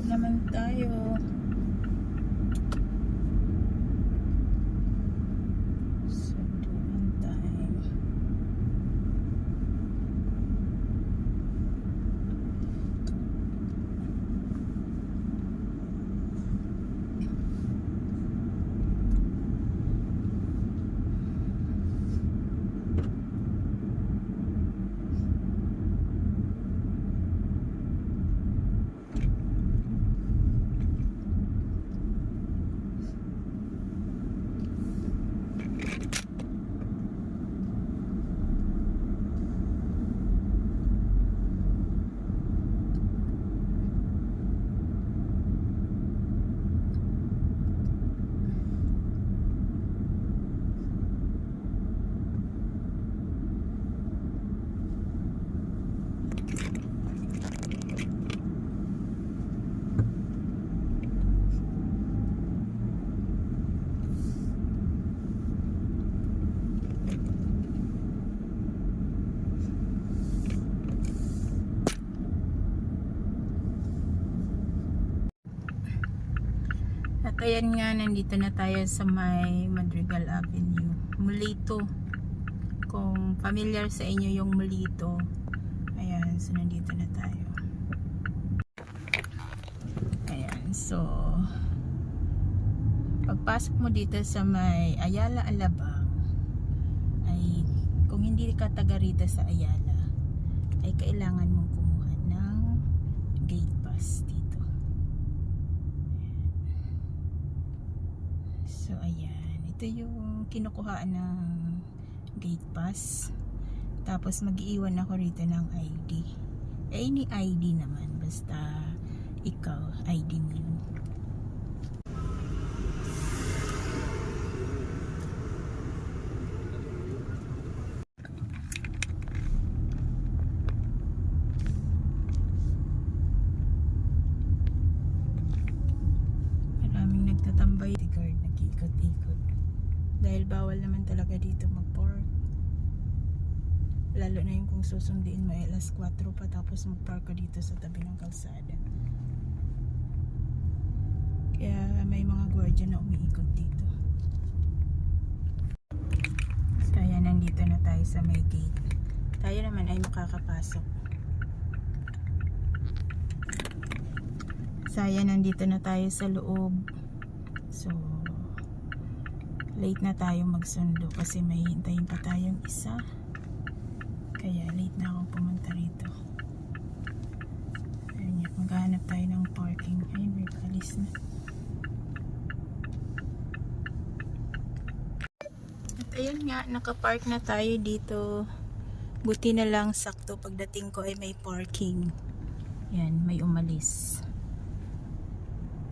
loob naman tayo. Sunduan tayo. At ayan nga, nandito na tayo sa may Madrigal Avenue, Mulito. Kung familiar sa inyo yung Mulito, ayan, so nandito na tayo. Ayan, so pagpasok mo dito sa may Ayala Alabang, ay kung hindi ka taga rito sa Ayala, ay kailangan mong kumuha ng gate pass dito. So ayan, ito yung kinukuhaan ng gate pass. Tapos mag-iiwan ako rito ng ID. Any ID naman, basta ikaw, ID mo yun. Maraming nagtatambay, guard nag-ikot-ikot. Dahil bawal naman talaga dito mag-park. Lalo na yung kung susundiin mo alas 4 pa tapos mag-park ka dito sa tabi ng kalsada. Kaya may mga gwardiya na umiikot dito. Kaya nandito na tayo sa may gate. Tayo naman ay makakapasok. Saya nandito na tayo sa loob. So late na tayo magsundo kasi may hintayin pa tayong isa. Kaya late na ako pumunta rito. Ayun, maghanap tayo ng parking. Ayun, may alis na. At ayun nga, nakapark na tayo dito. Buti na lang sakto pagdating ko ay may parking. Yan, may umalis.